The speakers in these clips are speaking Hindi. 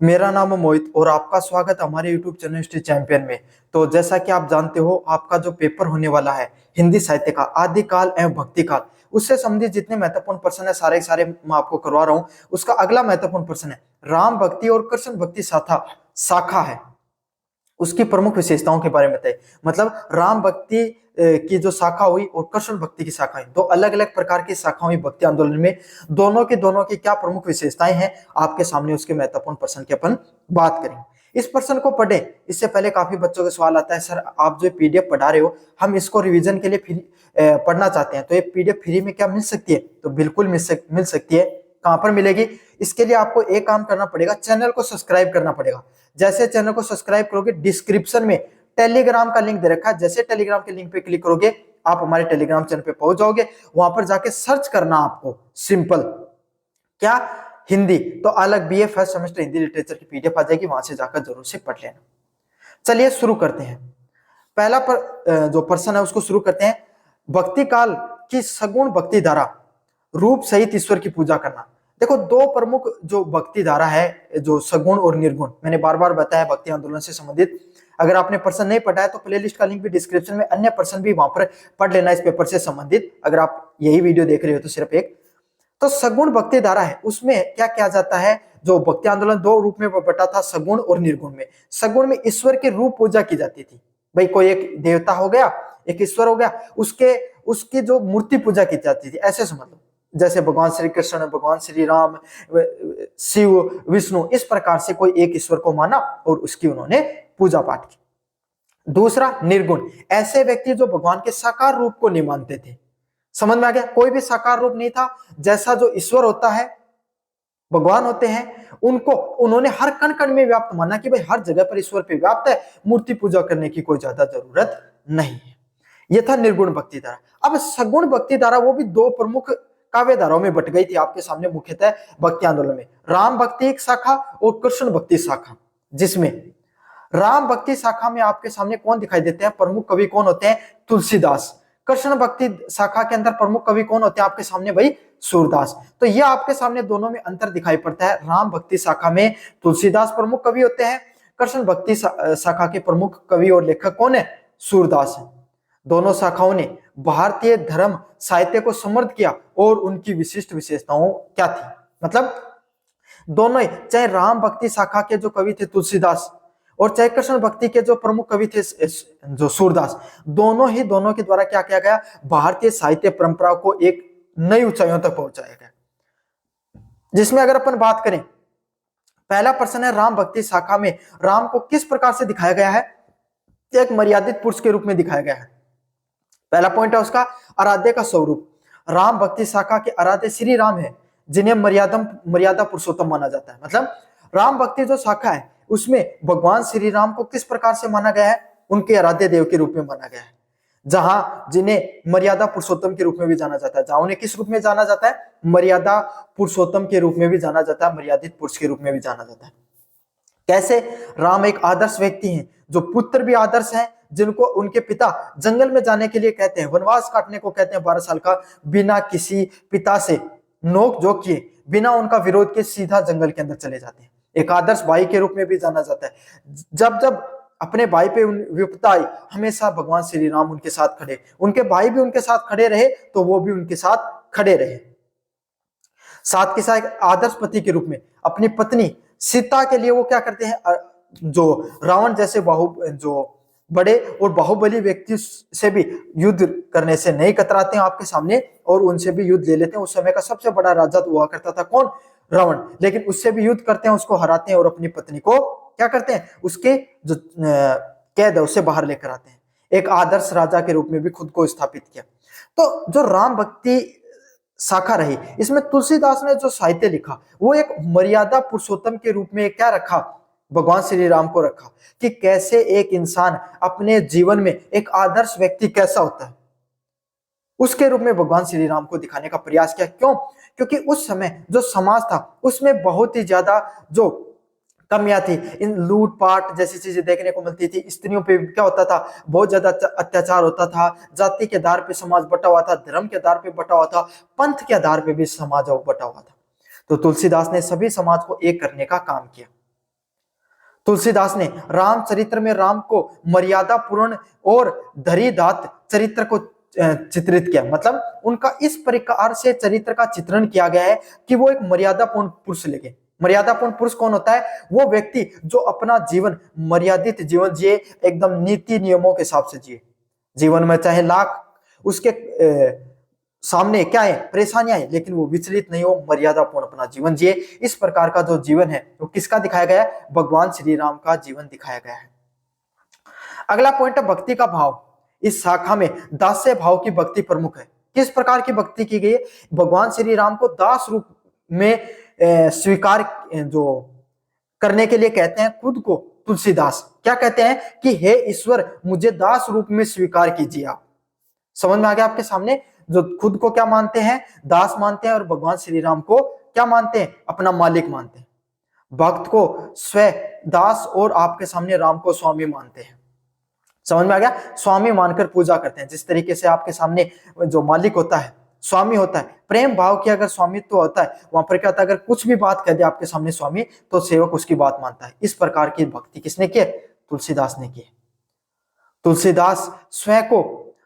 मेरा नाम है मोहित और आपका स्वागत हमारे YouTube चैनल हिस्ट्री चैंपियन में। तो जैसा कि आप जानते हो, आपका जो पेपर होने वाला है हिंदी साहित्य का आदिकाल एवं भक्ति काल, उससे संबंधित जितने महत्वपूर्ण प्रश्न है सारे सारे मैं आपको करवा रहा हूँ। उसका अगला महत्वपूर्ण प्रश्न है राम भक्ति और कृष्ण भक्ति शाखा है, उसकी प्रमुख विशेषताओं के बारे में बताइए। मतलब राम भक्ति की जो शाखा हुई और कृष्ण भक्ति की शाखा हुई, दो अलग अलग प्रकार की शाखा हुई भक्ति आंदोलन में, दोनों की क्या प्रमुख विशेषताएं हैं आपके सामने, उसके महत्वपूर्ण प्रश्न की अपन बात करेंगे। इस प्रश्न को पढ़े इससे पहले काफी बच्चों का सवाल आता है, सर आप जो पीडीएफ पढ़ा रहे हो हम इसको रिवीजन के लिए फ्री पढ़ना चाहते हैं, तो ये पीडीएफ फ्री में क्या मिल सकती है? तो बिल्कुल मिल सकती है। कहां पर मिलेगी? इसके लिए आपको एक काम करना पड़ेगा, चैनल को सब्सक्राइब करना पड़ेगा। जैसे चैनल को सब्सक्राइब करोगे, डिस्क्रिप्शन में टेलीग्राम का लिंक दे रखा है, जैसे टेलीग्राम के लिंक पे क्लिक करोगे आप हमारे टेलीग्राम चैनल पे पहुंच जाओगे। वहां पर जाके सर्च करना आपको, सिंपल क्या, हिंदी, तो अलग BA first semester Hindi literature की पीडीएफ आ जाएगी, वहां से जाकर जरूर से पढ़ लेना। चलिए शुरू करते हैं। पहला जो प्रश्न है उसको शुरू करते हैं। भक्ति काल की सगुण भक्ति धारा, रूप सहित ईश्वर की पूजा करना। देखो, दो प्रमुख जो भक्ति धारा है, जो सगुण और निर्गुण, मैंने बार बार बताया भक्ति आंदोलन से संबंधित। अगर आपने प्रश्न नहीं पढ़ा है तो प्लेलिस्ट का लिंक भी डिस्क्रिप्शन में, अन्य प्रश्न भी वहां पर पढ़ लेना इस पेपर से संबंधित, अगर आप यही वीडियो देख रहे हो तो सिर्फ एक। तो सगुण भक्ति धारा है, उसमें क्या किया जाता है? जो भक्ति आंदोलन दो रूप में बटा था, सगुण और निर्गुण में। सगुण में ईश्वर की रूप पूजा की जाती थी, भाई कोई एक देवता हो गया, एक ईश्वर हो गया, उसकी जो मूर्ति पूजा की जाती थी, ऐसे समझ लो। जैसे भगवान श्री कृष्ण, भगवान श्री राम, शिव, विष्णु, इस प्रकार से कोई एक ईश्वर को माना और उसकी उन्होंने पूजा पाठ की। दूसरा निर्गुण, ऐसे व्यक्ति जो भगवान के साकार रूप को नहीं मानते थे। समझ में आ गया? कोई भी साकार रूप नहीं था, जैसा जो ईश्वर होता है, भगवान होते हैं, उनको उन्होंने हर कण कण में व्याप्त माना कि भाई हर जगह पर ईश्वर पे व्याप्त है, मूर्ति पूजा करने की कोई ज्यादा जरूरत नहीं है। यह था निर्गुण भक्ति धारा। अब सगुण भक्ति धारा, वो भी दो प्रमुख काव्य धाराओं में बट गई थी आपके सामने मुख्यतः भक्ति आंदोलन में, राम भक्ति एक शाखा और कृष्ण भक्ति शाखा। जिसमें राम भक्ति शाखा में आपके सामने कौन दिखाई देते हैं? प्रमुख कवि कौन होते हैं? तुलसीदास। कृष्ण भक्ति शाखा के अंदर प्रमुख कवि कौन होते हैं आपके सामने? भाई सूरदास। तो ये आपके सामने दोनों में अंतर दिखाई पड़ता है। राम भक्ति शाखा में तुलसीदास प्रमुख कवि होते हैं, कृष्ण भक्ति शाखा के प्रमुख कवि और लेखक कौन है? सूरदास है। दोनों शाखाओं ने भारतीय धर्म साहित्य को समृद्ध किया और उनकी विशिष्ट विशेषताओं क्या थी? मतलब दोनों ही, चाहे राम भक्ति शाखा के जो कवि थे तुलसीदास और चाहे कृष्ण भक्ति के जो प्रमुख कवि थे जो सूरदास, दोनों के द्वारा क्या किया गया? भारतीय साहित्य परंपरा को एक नई ऊंचाइयों तक पहुंचाया गया। जिसमें अगर अपन बात करें, पहला प्रश्न है राम भक्ति शाखा में राम को किस प्रकार से दिखाया गया है? एक मर्यादित पुरुष के रूप में दिखाया गया है। पहला पॉइंट है उसका आराध्य का स्वरूप। राम भक्ति शाखा के आराध्य श्री राम है, जिन्हें मर्यादा पुरुषोत्तम माना जाता है। मतलब राम भक्ति जो शाखा है उसमें भगवान श्री राम को किस प्रकार से माना गया है? उनके आराध्य देव के रूप में माना गया है। जहां जिन्हें मर्यादा पुरुषोत्तम के रूप में भी जाना जाता है, जहां उन्हें किस रूप में जाना जाता है? मर्यादा पुरुषोत्तम के रूप में भी जाना जाता है, मर्यादित पुरुष के रूप में भी जाना जाता है। कैसे? राम एक आदर्श व्यक्ति हैं, जो पुत्र भी आदर्श हैं, जिनको उनके पिता जंगल में जाने के लिए कहते हैं, वनवास काटने को कहते हैं 12 साल का, बिना किसी पिता से नोक झोंक किए, बिना उनका विरोध के सीधा जंगल के अंदर चले जाते हैं। एक आदर्श भाई के रूप में भी जाना जाता है। जब जब अपने भाई पे विपदा आई, हमेशा भगवान श्री राम उनके साथ खड़े, उनके भाई भी उनके साथ खड़े रहे तो वो भी उनके साथ खड़े रहे। साथ के साथ आदर्श पति के रूप में अपनी पत्नी सीता के लिए वो क्या करते हैं? जो रावण जैसे जो बड़े और बाहुबली व्यक्ति से भी युद्ध करने से नहीं कतराते हैं आपके सामने, और उनसे भी युद्ध ले लेते हैं। उस समय का सबसे बड़ा राजा तो हुआ करता था कौन? रावण। लेकिन उससे भी युद्ध करते हैं, उसको हराते हैं और अपनी पत्नी को क्या करते हैं? उसके जो कैद है उससे बाहर लेकर आते हैं। एक आदर्श राजा के रूप में भी खुद को स्थापित किया। तो जो राम भक्ति शाखा रही, इसमें तुलसीदास ने जो साहित्य लिखा वो एक मर्यादा पुरुषोत्तम के रूप में क्या रखा? भगवान श्री राम को रखा, कि कैसे एक इंसान अपने जीवन में एक आदर्श व्यक्ति कैसा होता है, उसके रूप में भगवान श्री राम को दिखाने का प्रयास किया। क्यों? क्योंकि उस समय जो समाज था उसमें बहुत ही ज्यादा जो कमियां थी, इन लूटपाट जैसी चीजें देखने को मिलती थी। स्त्रियों पे क्या होता था? बहुत ज्यादा अत्याचार होता था। जाति के आधार पे समाज बटा हुआ था, धर्म के आधार पे बटा हुआ था, पंथ के आधार पे भी समाज बटा हुआ था। तो तुलसीदास ने सभी समाज को एक करने का काम किया। तुलसीदास ने रामचरित्र में राम को मर्यादा पूर्ण और धरीदात चरित्र को चित्रित किया। मतलब उनका इस प्रकार से चरित्र का चित्रण किया गया है कि वो एक मर्यादापूर्ण पुरुष लगे। मर्यादापूर्ण पुरुष कौन होता है? वो व्यक्ति जो अपना जीवन मर्यादित जीवन जिए, एकदम नीति नियमों के हिसाब से जिए। जीवन में चाहे लाख उसके सामने क्या है, परेशानियां है, लेकिन वो विचलित नहीं हो, मर्यादापूर्ण अपना जीवन जिए। इस प्रकार का जो जीवन है वो किसका दिखाया गया है? भगवान श्री राम का जीवन दिखाया गया है। अगला पॉइंट है भक्ति का भाव। इस शाखा में दास्य भाव की भक्ति प्रमुख है। किस प्रकार की भक्ति की गई है? भगवान श्री राम को दास रूप में स्वीकार जो करने के लिए कहते हैं खुद को तुलसीदास। क्या कहते हैं कि हे ईश्वर, मुझे दास रूप में स्वीकार कीजिए। आप समझ में आ गया आपके सामने? जो खुद को क्या मानते हैं? दास मानते हैं, और भगवान श्री राम को क्या मानते हैं? अपना मालिक मानते हैं। भक्त को स्वयं दास और आपके सामने राम को स्वामी मानते हैं। समझ में आ गया? स्वामी मानकर पूजा करते हैं। जिस तरीके से आपके सामने जो मालिक होता है स्वामी होता है, प्रेम भाव की अगर स्वामित्व होता है, वहां पर क्या होता है? अगर कुछ भी बात कह दे आपके सामने स्वामी, तो सेवक उसकी बात मानता है। इस प्रकार की भक्ति किसने की? तुलसीदास ने की। तुलसीदास स्वयं को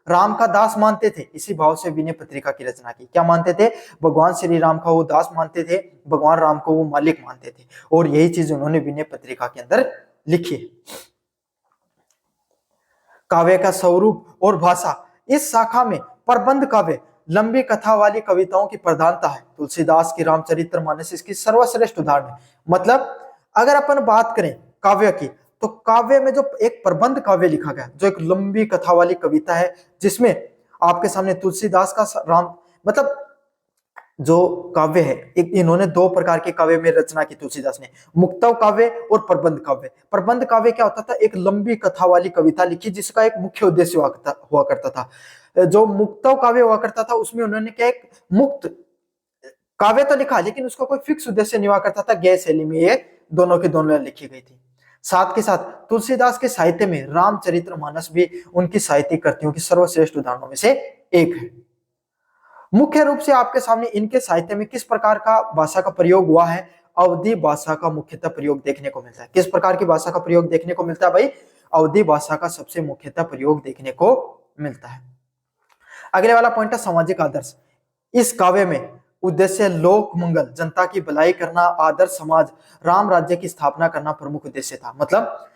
राम का दास मानते थे, इसी भाव से विनय पत्रिका की रचना की। क्या मानते थे? भगवान श्री राम का वो दास मानते थे, भगवान राम को वो मालिक मानते थे, और यही चीज उन्होंने विनय पत्रिका के अंदर लिखी है। काव्य का स्वरूप और भाषा। इस शाखा में प्रबंध काव्य, लंबी कथा वाली कविताओं की प्रधानता है। तुलसीदास की रामचरितमानस इसकी सर्वश्रेष्ठ उदाहरण है। मतलब अगर अपन बात करें काव्य की, तो काव्य में जो एक प्रबंध काव्य लिखा गया, जो एक लंबी कथा वाली कविता है, जिसमें आपके सामने तुलसीदास का राम, मतलब जो काव्य है, एक इन्होंने दो प्रकार के काव्य में रचना की तुलसीदास ने, मुक्तव काव्य और प्रबंध काव्य। प्रबंध काव्य क्या होता था? एक लंबी कथा वाली कविता लिखी जिसका एक मुख्य उद्देश्य हुआ करता था। जो मुक्तव काव्य हुआ करता था उसमें उन्होंने क्या एक मुक्त काव्य तो लिखा, लेकिन उसका कोई फिक्स उद्देश्य नहीं हुआ करता था। गैर शैली में ये दोनों की दोनों लिखी गई थी। साथ के साथ तुलसीदास के साहित्य में रामचरितमानस भी उनकी साहित्यिक कृतियों की सर्वश्रेष्ठ उदाहरणों में से एक है। मुख्य रूप से आपके सामने इनके साहित्य में किस प्रकार का भाषा का प्रयोग हुआ है? अवधी भाषा का मुख्यतः प्रयोग देखने को मिलता है। किस प्रकार की भाषा का प्रयोग देखने को मिलता है भाई? अवधी भाषा का सबसे मुख्यतः प्रयोग देखने को मिलता है। अगले वाला पॉइंट है सामाजिक आदर्श। इस काव्य में उद्देश्य लोक मंगल, जनता की भलाई करना, आदर्श समाज, राम राज्य की स्थापना करना प्रमुख उद्देश्य था। मतलब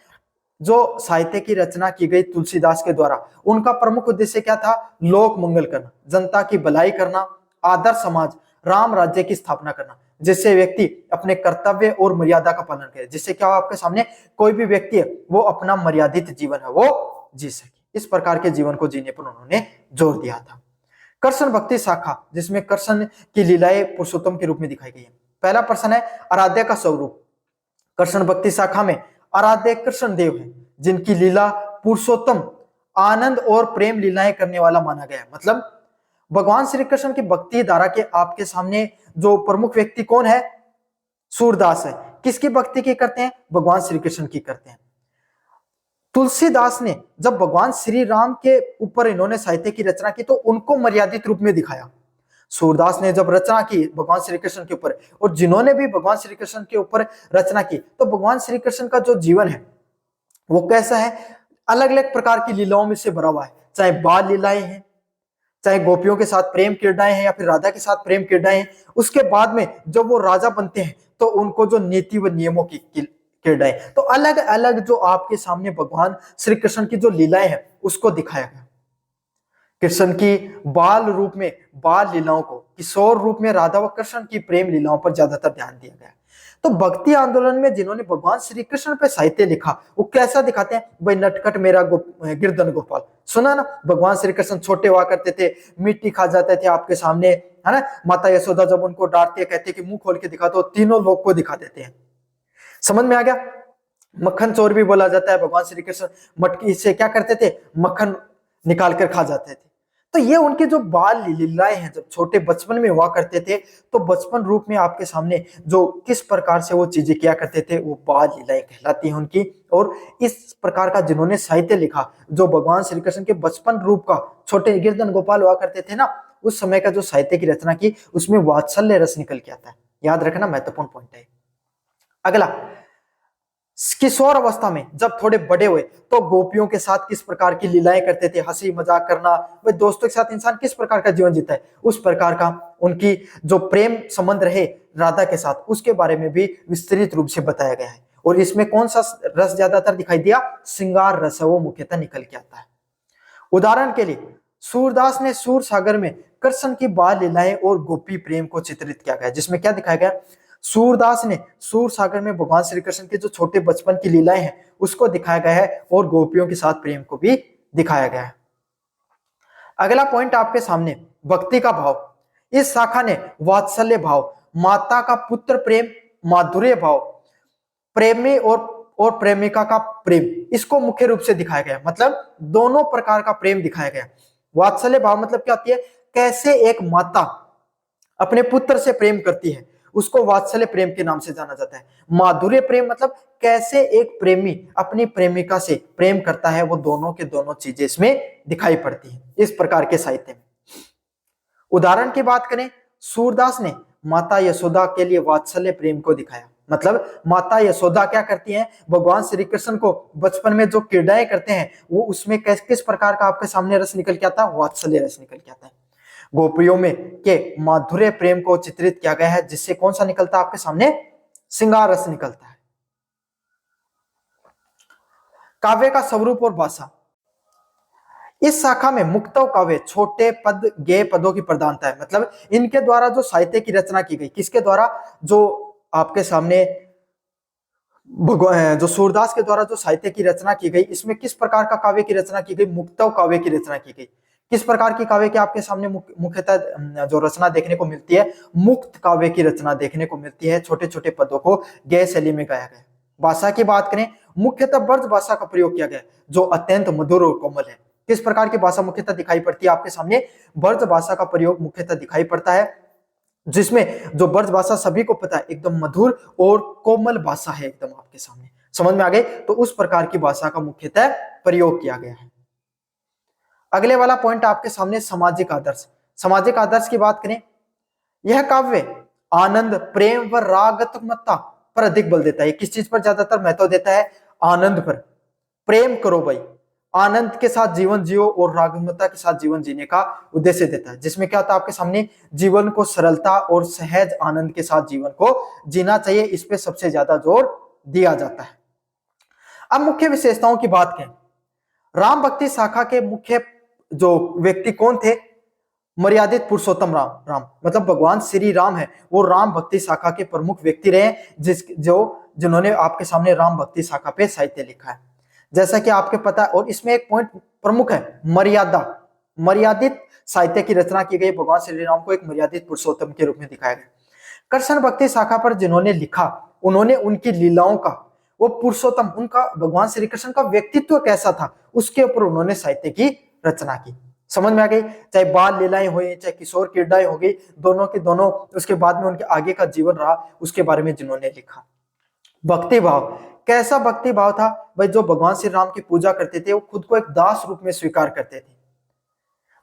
जो साहित्य की रचना की गई तुलसीदास के द्वारा, उनका प्रमुख उद्देश्य क्या था? लोक मंगल करना, जनता की भलाई करना, आदर्श समाज, राम राज्य की स्थापना करना, जिससे व्यक्ति अपने कर्तव्य और मर्यादा का पालन करे। जिससे क्या हो, आपके सामने कोई भी व्यक्ति है वो अपना मर्यादित जीवन है वो जी सके। इस प्रकार के जीवन को जीने पर उन्होंने जोर दिया था। कृष्ण भक्ति शाखा, जिसमें कृष्ण की लीलाएं पुरुषोत्तम के रूप में दिखाई गई है। पहला प्रश्न है आराध्य का स्वरूप। कृष्ण भक्ति शाखा में आराध्य कृष्ण देव है, जिनकी लीला पुरुषोत्तम, आनंद और प्रेम लीलाएं करने वाला माना गया है। मतलब भगवान श्री कृष्ण की भक्ति धारा के आपके सामने जो प्रमुख व्यक्ति कौन है? सूरदास है। किसकी भक्ति की करते हैं? भगवान श्री कृष्ण की करते हैं। तुलसीदास ने जब भगवान श्री राम के ऊपर इन्होंने साहित्य की रचना की तो उनको मर्यादित रूप में दिखाया। सूरदास ने जब रचना की भगवान श्री कृष्ण के ऊपर, और जिन्होंने भी भगवान श्री कृष्ण के ऊपर रचना की, तो भगवान श्री कृष्ण का जो जीवन है वो कैसा है? अलग अलग प्रकार की लीलाओं में से भरा हुआ है। चाहे बाल लीलाएं हैं, चाहे गोपियों के साथ प्रेम क्रीड़ाएं हैं, या फिर राधा के साथ प्रेम क्रीड़ाएं हैं। उसके बाद में जब वो राजा बनते हैं तो उनको जो नीति व नियमों की क्रीड़ाएं, तो अलग अलग जो आपके सामने भगवान श्री कृष्ण की जो लीलाएं हैं उसको दिखाया गया। कृष्ण की बाल रूप में बाल लीलाओं को, किशोर रूप में राधा व कृष्ण की प्रेम लीलाओं पर ज्यादातर ध्यान दिया गया। तो भक्ति आंदोलन में जिन्होंने भगवान श्री कृष्ण पे साहित्य लिखा वो कैसा दिखाते हैं भाई? नटखट मेरा गिरधन गोपाल, सुना ना? भगवान श्री कृष्ण छोटे हुआ करते थे, मिट्टी खा जाते थे आपके सामने, है ना? माता यशोदा जब उनको डांटते कहते कि मुंह खोल के दिखा, तो तीनों लोग को दिखा देते हैं। समझ में आ गया? मक्खन चोर भी बोला जाता है। भगवान श्री कृष्ण मटकी से क्या करते थे? मक्खन निकाल कर खा जाते थे। तो ये उनके जो बाल लीलाएं हैं, जब छोटे बचपन में हुआ करते थे, तो बचपन रूप में आपके सामने जो किस प्रकार से वो चीजें किया करते थे, वो बाल लीलाएं कहलाती हैं उनकी। और इस प्रकार का जिन्होंने साहित्य लिखा, जो भगवान श्री कृष्ण के बचपन रूप का छोटे गिरधन गोपाल हुआ करते थे ना, उस समय का जो साहित्य की रचना की, उसमें वात्सल्य रस निकल के आता है। याद रखना, महत्वपूर्ण पॉइंट है। अगला, किशोर अवस्था में जब थोड़े बड़े हुए तो गोपियों के साथ किस प्रकार की लीलाएं करते थे, हंसी मजाक करना, वे दोस्तों के साथ इंसान किस प्रकार का जीवन जीता है, उस प्रकार का उनकी जो प्रेम संबंध रहे राधा के साथ, उसके बारे में भी विस्तृत रूप से बताया गया है। और इसमें कौन सा रस ज्यादातर दिखाई दिया? श्रृंगार रस है, वो मुख्यतः निकल के आता है। उदाहरण के लिए सूरदास ने सूर सागर में कृष्ण की बाल लीलाएं और गोपी प्रेम को चित्रित किया गया, जिसमें क्या दिखाया गया? सूरदास ने सूर सागर में भगवान श्री कृष्ण के जो छोटे बचपन की लीलाएं हैं उसको दिखाया गया है और गोपियों के साथ प्रेम को भी दिखाया गया है। अगला पॉइंट आपके सामने, भक्ति का भाव। इस शाखा ने वात्सल्य भाव, माता का पुत्र प्रेम, माधुर्य भाव, प्रेमी और प्रेमिका का प्रेम, इसको मुख्य रूप से दिखाया गया। मतलब दोनों प्रकार का प्रेम दिखाया गया। वात्सल्य भाव मतलब क्या होती है? कैसे एक माता अपने पुत्र से प्रेम करती है, उसको वात्सल्य प्रेम के नाम से जाना जाता है। माधुर्य प्रेम मतलब कैसे एक प्रेमी अपनी प्रेमिका से प्रेम करता है, वो दोनों के दोनों चीजें इसमें दिखाई पड़ती हैं इस प्रकार के साहित्य में। उदाहरण की बात करें, सूरदास ने माता यशोदा के लिए वात्सल्य प्रेम को दिखाया। मतलब माता यशोदा क्या करती हैं? भगवान श्री कृष्ण को बचपन में जो क्रीड़ाएं करते हैं वो उसमें किस प्रकार का आपके सामने रस निकल के आता है? वात्सल्य रस निकल के आता है। गोपियों में के माधुर्य प्रेम को चित्रित किया गया है, जिससे कौन सा निकलता है आपके सामने? श्रृंगार रस निकलता है। काव्य का स्वरूप और भाषा। इस शाखा में मुक्तव काव्य छोटे पद गेय पदों की प्रधानता है। मतलब इनके द्वारा जो साहित्य की रचना की गई, किसके द्वारा? जो आपके सामने जो सूरदास के द्वारा जो साहित्य की रचना की गई, इसमें किस प्रकार का काव्य की रचना की गई? मुक्तव काव्य की रचना की गई। किस प्रकार की काव्य की आपके सामने मुख्यतः जो रचना देखने को मिलती है? मुक्त काव्य की रचना देखने को मिलती है। छोटे छोटे पदों को गेय शैली में गाया गया। भाषा की बात करें, मुख्यतः ब्रज भाषा का प्रयोग किया गया, जो अत्यंत मधुर और कोमल है। किस प्रकार की भाषा मुख्यतः दिखाई पड़ती है आपके सामने? ब्रज भाषा का प्रयोग मुख्यतः दिखाई पड़ता है, जिसमें जो ब्रज भाषा सभी को पता है एकदम मधुर और कोमल भाषा है एकदम आपके सामने। समझ में आ गए? तो उस प्रकार की भाषा का मुख्यतः प्रयोग किया गया है। अगले वाला पॉइंट आपके सामने, सामाजिक आदर्श। सामाजिक आदर्श की बात करें, यह काव्य आनंद, प्रेम व रागात्मकता पर अधिक बल देता है। किस चीज पर ज्यादातर महत्व देता है? आनंद पर। प्रेम करो भाई, आनंद के साथ जीवन जियो और रागमता के साथ जीवन जीने का उद्देश्य देता है, जिसमें क्या होता है आपके सामने? जीवन को सरलता और सहज आनंद के साथ जीवन को जीना चाहिए, इस पे सबसे ज्यादा जोर दिया जाता है। अब मुख्य विशेषताओं की बात करें, राम भक्ति शाखा के मुख्य जो व्यक्ति कौन थे? मर्यादित पुरुषोत्तम राम मतलब भगवान श्री राम है, वो राम भक्ति शाखा के प्रमुख व्यक्ति रहे, जिन्होंने आपके सामने राम भक्ति शाखा पे साहित्य लिखा है, जैसा कि आपके पता है। और इसमें एक पॉइंट प्रमुख है, मर्यादा। मर्यादित साहित्य की रचना की गई, भगवान श्री राम को एक मर्यादित पुरुषोत्तम के रूप में दिखाया गया। कृष्ण भक्ति शाखा पर जिन्होंने लिखा, उन्होंने उनकी लीलाओं का, वो पुरुषोत्तम, उनका भगवान श्री कृष्ण का व्यक्तित्व कैसा था, उसके ऊपर उन्होंने साहित्य की रचना की। समझ में आ गई? चाहे बाल लीलाएं हुई, चाहे किशोर क्रीड़ाएं हो गई, दोनों के दोनों, उसके बाद में उनके आगे का जीवन रहा, उसके बारे में जिन्होंने लिखा। भक्ति भाव, कैसा भक्ति भाव था भाई? जो भगवान श्री राम की पूजा करते थे वो खुद को एक दास रूप में स्वीकार करते थे।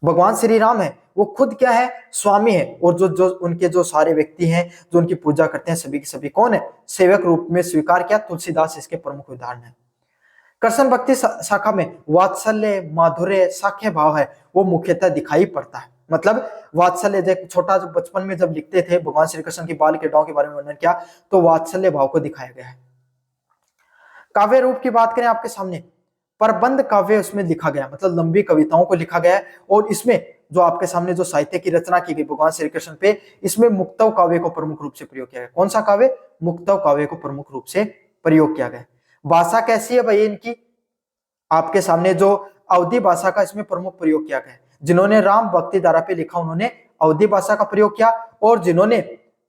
भगवान श्री राम है वो खुद क्या है? स्वामी है, और जो उनके जो सारे व्यक्ति हैं जो उनकी पूजा करते हैं, सभी के सभी कौन है? सेवक रूप में स्वीकार किया। तुलसीदास इसके प्रमुख उदाहरण है। कृष्ण भक्ति शाखा में वात्सल्य, माधुर्य, साख्य भाव है, वो मुख्यतः दिखाई पड़ता है। मतलब वात्सल्य, जब छोटा जो बचपन में जब लिखते थे भगवान श्री कृष्ण की बाल क्रीड़ाओं के बारे में वर्णन किया, तो वात्सल्य भाव को दिखाया गया है। काव्य रूप की बात करें आपके सामने, प्रबंध काव्य उसमें लिखा गया, मतलब लंबी कविताओं को लिखा गया है। और इसमें जो आपके सामने जो साहित्य की रचना की गई भगवान श्री कृष्ण पे, इसमें मुक्तव काव्य को प्रमुख रूप से प्रयोग किया गया। कौन सा काव्य? मुक्तव काव्य को प्रमुख रूप से प्रयोग किया गया। भाषा कैसी है भाई इनकी? आपके सामने जो अवधी भाषा का इसमें प्रमुख प्रयोग किया गया। जिन्होंने राम भक्ति धारा पे लिखा उन्होंने अवधी भाषा का प्रयोग किया, और जिन्होंने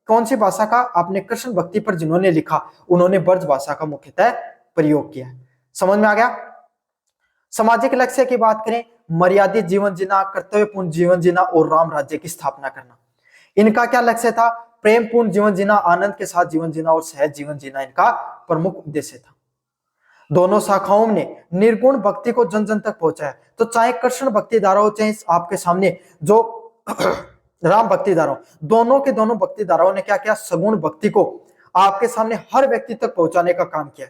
कौन सी भाषा का? आपने कृष्ण भक्ति पर जिन्होंने लिखा उन्होंने ब्रज भाषा का मुख्यतः प्रयोग किया। समझ में आ गया? सामाजिक लक्ष्य की बात करें, मर्यादित जीवन जीना, कर्तव्यपूर्ण जीवन जीना और राम राज्य की स्थापना करना। इनका क्या लक्ष्य था? प्रेमपूर्ण जीवन जीना, आनंद के साथ जीवन जीना और सहज जीवन जीना इनका प्रमुख उद्देश्य था। दोनों शाखाओं ने निर्गुण भक्ति को जन जन तक पहुंचाया। तो चाहे कृष्ण भक्ति धारा हो, चाहे आपके सामने जो राम भक्ति धारा, दोनों के दोनों भक्ति धाराओं ने क्या किया? सगुण भक्ति को आपके सामने हर व्यक्ति तक पहुंचाने का काम किया।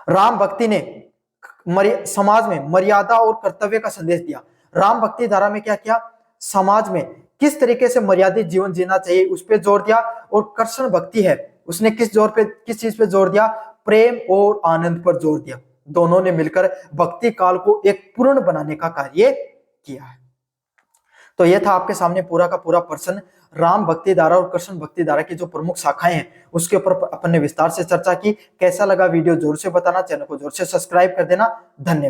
राम भक्ति ने समाज में मर्यादा और कर्तव्य का संदेश दिया। राम भक्ति धारा में क्या किया, समाज में किस तरीके से मर्यादित जीवन जीना चाहिए उस पर जोर दिया। और कृष्ण भक्ति है उसने किस चीज पे जोर दिया, प्रेम और आनंद पर जोर दिया। दोनों ने मिलकर भक्ति काल को एक पूर्ण बनाने का कार्य किया है। तो यह था आपके सामने पूरा का पूरा प्रश्न। राम भक्ति धारा और कृष्ण भक्ति धारा की जो प्रमुख शाखाएं हैं उसके ऊपर अपन ने विस्तार से चर्चा की। कैसा लगा वीडियो जरूर से बताना, चैनल को जरूर से सब्सक्राइब कर देना। धन्यवाद।